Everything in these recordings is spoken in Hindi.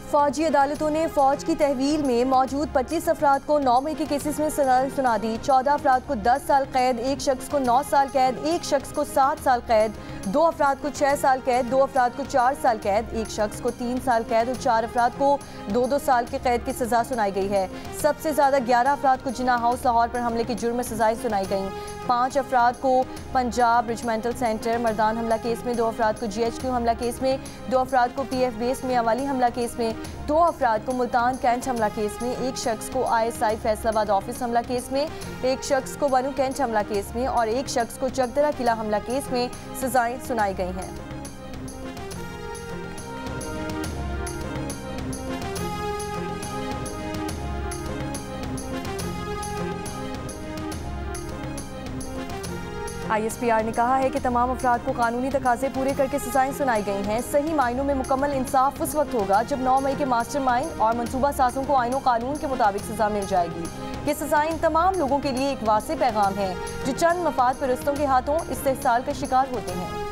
फौजी अदालतों ने फौज की तहवील में मौजूद 25 अफराद को 9 मई के केसेस में सजा सुना दी। 14 अफराद को 10 साल कैद, एक शख्स को 9 साल कैद, एक शख्स को 7 साल कैद, 2 अफराद को 6 साल कैद, 2 अफराद को 4 साल कैद, एक शख्स को 3 साल कैद और 4 अफराद को 2-2 साल के कैद की सजा सुनाई गई है। सबसे ज़्यादा 11 अफराद को जिन्ना हाउस लाहौर पर हमले के जुर्म में सजाएं सुनाई गईं। 5 अफराद को पंजाब रिजमेंटल सेंटर मर्दान हमला केस में, 2 अफराद को GHQ हमला केस में, 2 अफराद को PF बेस में अवाली हमला केस में, 2 अफराद को मुल्तान कैंट हमला केस में, एक शख्स को ISI फैसलाबाद ऑफिस हमला केस में, एक शख्स को बनू कैंट हमला केस में और एक शख्स को चकदरा किला हमला केस में सजाएं सुनाई गई हैं। ISPR ने कहा है कि तमाम अफराद को कानूनी तकाजे पूरे करके सजाएं सुनाई गई हैं। सही मायनों में मुकम्मल इंसाफ उस वक्त होगा जब 9 मई के मास्टरमाइंड और मनसूबा साजों को आईन और कानून के मुताबिक सजा मिल जाएगी। ये सजाएं इन तमाम लोगों के लिए एक वाज़े पैगाम है जो चंद मफाद परस्तों के हाथों इस्तेहसाल का शिकार होते हैं।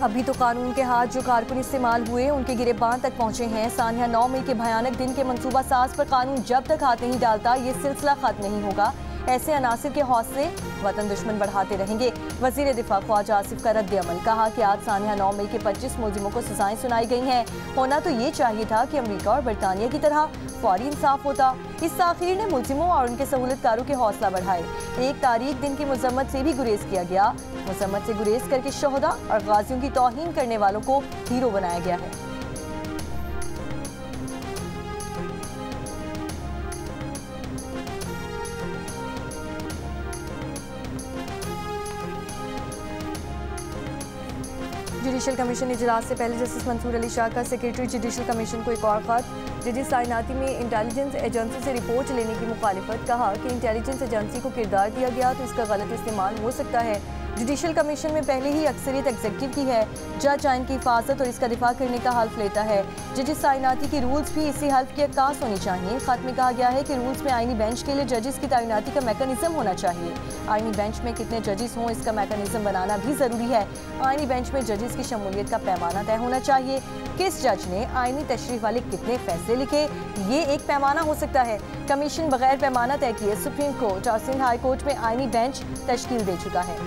अभी तो कानून के हाथ जो कारकुन इस्तेमाल हुए उनके गिरेबान तक पहुंचे हैं। सानिया 9 मई के भयानक दिन के मंसूबा साज पर कानून जब तक हाथ नहीं डालता ये सिलसिला खत्म नहीं होगा। ऐसे अनासिर के हौसले वतन दुश्मन बढ़ाते रहेंगे। वजीर दिफा ख्वाजा आसिफ का रद्द अमल, कहा कि आज सानिया 9 मई के 25 मुलजिमों को सजाएं सुनाई गई हैं। होना तो ये चाहिए था कि अमरीका और बरतानिया की तरह फौरी इंसाफ होता। इस ताखीर ने मुलजिमों और उनके सहूलतकारों के हौसला बढ़ाए। 1 तारीख दिन की मजम्मत से भी गुरेज किया गया। मजम्मत से गुरेज करके शोहदा और गाजियों की तौहीन करने वालों को हीरो बनाया गया है। जुडिशल कमीशन इजलास से पहले जस्टिस मंसूर अली शाह का सेक्रेटरी जुडिशल कमीशन को एक और खत। जजिस तैनाती में इंटेलिजेंस एजेंसी से रिपोर्ट लेने की मुखालिफत, कहा कि इंटेलिजेंस एजेंसी को किरदार दिया गया तो इसका गलत इस्तेमाल हो सकता है। जुडिशल कमीशन में पहले ही अक्सरियत एग्जीक्यूटिव की है। जज आइन की हिफाजत और इसका दिफा करने का हल्फ लेता है। जजिस तैनाती की रूल्स भी इसी हल्फ की अक्कास होनी चाहिए। खत में कहा गया है कि रूल्स में आइनी बेंच के लिए जजिस की तैनाती का मैकेनिज्म होना चाहिए। आइनी बेंच में कितने जजिस हों इसका मैकेनिज्म बनाना भी ज़रूरी है। आइनी बेंच में जजिस की शमूलियत का पैमाना तय होना चाहिए। किस जज ने आइनी तशरीफ वाले कितने फैसले लिखे, ये एक पैमाना हो सकता है। कमीशन बगैर पैमाना तय किए सुप्रीम कोर्ट और सिंध हाई कोर्ट में आइनी बेंच तश्कील दे चुका है।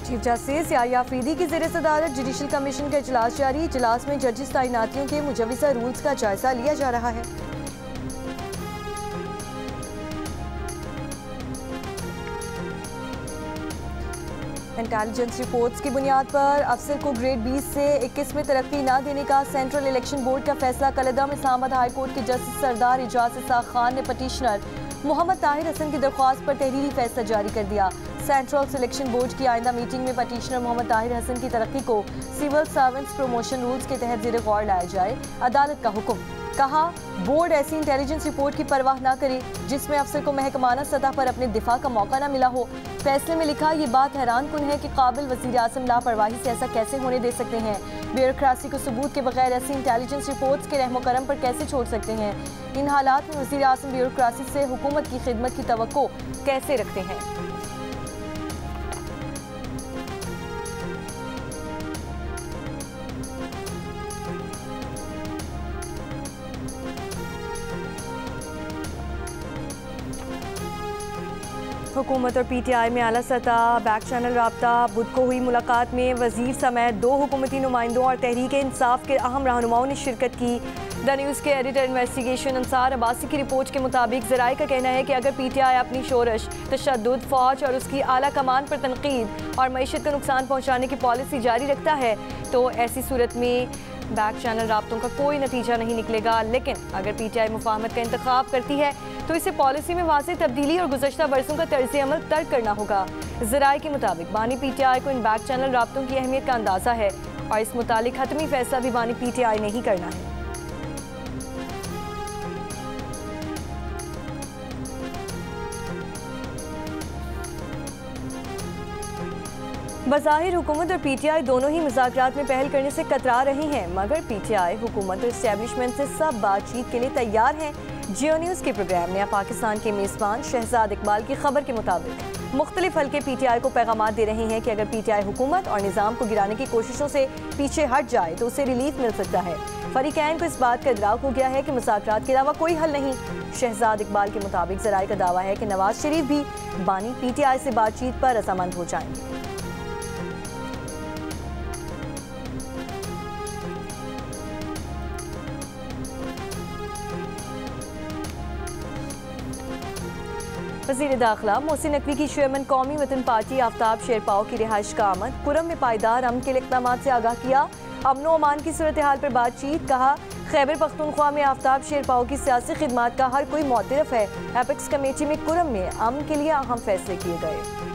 चीफ जस्टिस याहिया अफरीदी की ज़ेर सदारत जुडिशल कमीशन का इजलास जारी। इजलास में जजिस तैनातियों के मुजव्वज़ा रूल्स का जायजा लिया जा रहा है। इंटेलिजेंस रिपोर्ट्स की बुनियाद पर अफसर को ग्रेड 20 से 21 में तरक्की न देने का सेंट्रल इलेक्शन बोर्ड का फैसला। कलदम इस्लामाबाद हाई कोर्ट के जस्टिस सरदार एजाज इसाक खान ने पटिशनर मोहम्मद ताहिर हसन की दरख्वास्त पर तहरीरी फैसला जारी कर दिया। सेंट्रल सिलेक्शन बोर्ड की आइंदा मीटिंग में पटिशनर मोहम्मद ताहिर हसन की तरक्की को सिविल सर्वेंट्स प्रमोशन रूल्स के तहत ज़ेर गौर लाया जाए। अदालत का हुक्म, कहा बोर्ड ऐसी इंटेलिजेंस रिपोर्ट की परवाह न करे जिसमें अफसर को महकमाना सतह पर अपने दिफा का मौका न मिला हो। फैसले में लिखा, ये बात हैरान कुन है कि काबिल वज़ीर आज़म लापरवाही से ऐसा कैसे होने दे सकते हैं। ब्यूरोक्रेसी को सबूत के बगैर ऐसी इंटेलिजेंस रिपोर्ट्स के रहमो करम पर कैसे छोड़ सकते हैं। इन हालात में वज़ीर आज़म ब्यूरोक्रेसी से हुकूमत की खिदमत की तवक्को कैसे रखते हैं। हुकूमत और PTI में आला सतह बैक चैनल राब्ता। बुध को हुई मुलाकात में वजीर समेत 2 हुकूमती नुमाइंदों और तहरीक इंसाफ के अहम रहनुमाओं ने शिरकत की। द न्यूज़ के एडिटर इन्वेस्टिगेशन अंसार अब्बासी की रिपोर्ट के मुताबिक ज़राए का कहना है कि अगर PTI अपनी शोरश, तशद्दुद, फ़ौज और उसकी आला कमान पर तनकीद और मईशत को नुकसान पहुँचाने की पॉलिसी जारी रखता है तो ऐसी सूरत में बैक चैनल राब्तों का कोई नतीजा नहीं निकलेगा। लेकिन अगर PTI मुफाहमत का इंतखाब करती है तो इसे पॉलिसी में वाज़ेह तब्दीली और गुज़श्ता बरसों का तर्ज़ अमल तर्क करना होगा। ज़राए के मुताबिक बानी PTI को इन बैक चैनल राब्तों की अहमियत का अंदाज़ा है और इस मुतालिक हतमी फैसला भी बानी PTI ने ही करना है। बज़ाहिर हुकूमत और PTI दोनों ही मुज़ाकरात में पहल करने से कतरा रही हैं, मगर PTI हुकूमत और इस्टेब्लिशमेंट से सब बातचीत के लिए तैयार हैं। जियो न्यूज़ के प्रोग्राम में पाकिस्तान के मेज़बान शहजाद इकबाल की खबर के मुताबिक मुख्तलिफ हल्के PTI को पैगाम दे रहे हैं कि अगर PTI हुकूमत और निज़ाम को गिराने की कोशिशों से पीछे हट जाए तो उसे रिलीफ मिल सकता है। फरीकैन को इस बात का इदराक हो गया है कि मुज़ाकरात के अलावा कोई हल नहीं। शहजाद इकबाल के मुताबिक ज़राए का दावा है कि नवाज शरीफ भी बानी PTI से बातचीत पर रजामंद हो जाएंगे। वज़ीर दाखिला मोहसिन नकवी की चेयरमैन कौमी वतन पार्टी आफ्ताब शेरपाओ की रिहाइश का आमद, कुरम में पायदार अमन के इक़दामात से आगाह किया। अमन व अमान की सूरत हाल पर बातचीत, कहा खैबर पख्तूनख्वा में आफ्ताब शेरपाओ की सियासी खिदमात का हर कोई मोतरफ है। एपेक्स कमेटी में कुरम में अमन के लिए अहम फैसले किए गए।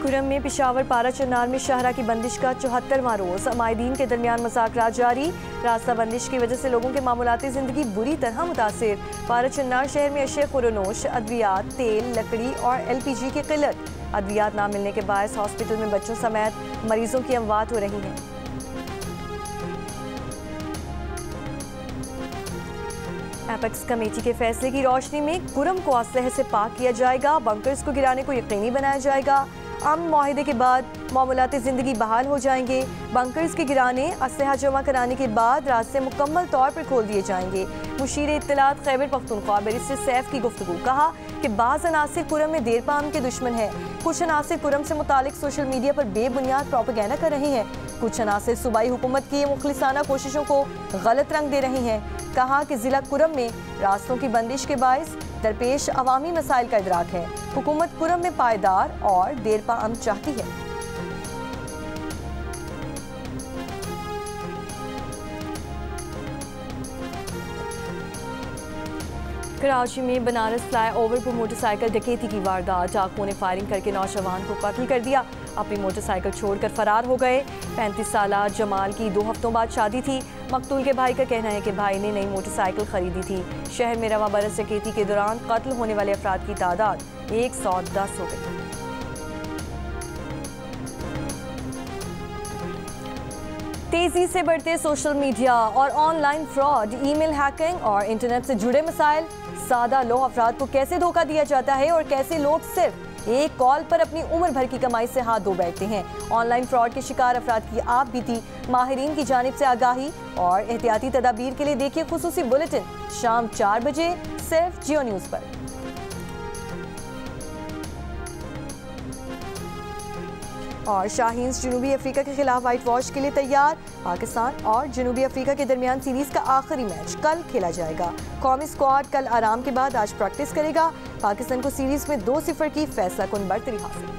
कुरम में पेशावर पारा चन्नार में शाहरा की बंदिश का 74वां रोज़, अमायदीन के दरमियान मुज़ाकरात जारी। रास्ता बंदिश की वजह से लोगों के मामूलाती ज़िंदगी बुरी तरह मुतासिर। पारा चन्नार शहर में अशे खुरोनोश, अद्वियात, तेल, लकड़ी और LPG की किल्लत। अद्वियात ना मिलने के बायस हॉस्पिटल में बच्चों समेत मरीजों की अमवात हो रही हैं। एपेक्स कमेटी के फैसले की रोशनी में कुरम को असलहे से पाक किया जाएगा। बंकर्स को गिराने को यकीनी बनाया जाएगा। अमन मुआहिदे के बाद मामूलाती ज़िंदगी बहाल हो जाएंगे। बंकर्स के गिराने, असलहा जमा कराने के बाद रास्ते मुकम्मल तौर पर खोल दिए जाएंगे। मुशीर इत्तलात खैबर पख्तूनख्वा बैरिस्टर सैफ की गुफ्तगू, कहा कि बाज़ अनासिर कुरम में देरपा अमन के दुश्मन हैं। कुछ अनासिर कुरम से मुतालिक सोशल मीडिया पर बेबुनियाद प्रोपेगेंडा कर रहे हैं। कुछ अनासिर सूबाई हुकूमत की मुखलिसाना कोशिशों को गलत रंग दे रहे हैं। कहा कि ज़िला कुरम में रास्तों की बंदिश के बायस दरपेश अवामी मसाइल का इदराक है। हुकूमत कुरम में पायदार और देरपा अमन चाहती है। कराची में बनारस फ्लाईओवर पर मोटरसाइकिल डकैती की वारदात, डाकुओं ने फायरिंग करके नौजवान को कत्ल कर दिया। अपनी मोटरसाइकिल छोड़कर फरार हो गए। 35 साला जमाल की 2 हफ्तों बाद शादी थी। मकतूल के भाई का कहना है कि भाई ने नई मोटरसाइकिल खरीदी थी। शहर में रवा बरस डकैती के दौरान कत्ल होने वाले अफराद की तादाद 110 हो गई। तेजी से बढ़ते सोशल मीडिया और ऑनलाइन फ्रॉड, ईमेल हैकिंग और इंटरनेट से जुड़े मसाइल। सादा लो अफराद को कैसे धोखा दिया जाता है और कैसे लोग सिर्फ एक कॉल पर अपनी उम्र भर की कमाई से हाथ धो बैठते हैं। ऑनलाइन फ्रॉड के शिकार अफराद की आप बीती, माहिरीन की जानिब से आगाही और एहतियाती तदाबीर के लिए देखिए खुसूसी बुलेटिन शाम 4 बजे सिर्फ जियो न्यूज़ पर। और शाहीन्स जनूबी अफ्रीका के खिलाफ वाइट वॉश के लिए तैयार। पाकिस्तान और जनूबी अफ्रीका के दरमियान सीरीज का आखिरी मैच कल खेला जाएगा। कौमी स्क्वाड कल आराम के बाद आज प्रैक्टिस करेगा। पाकिस्तान को सीरीज में 2-0 की फैसला कुन बढ़तरी हासिल।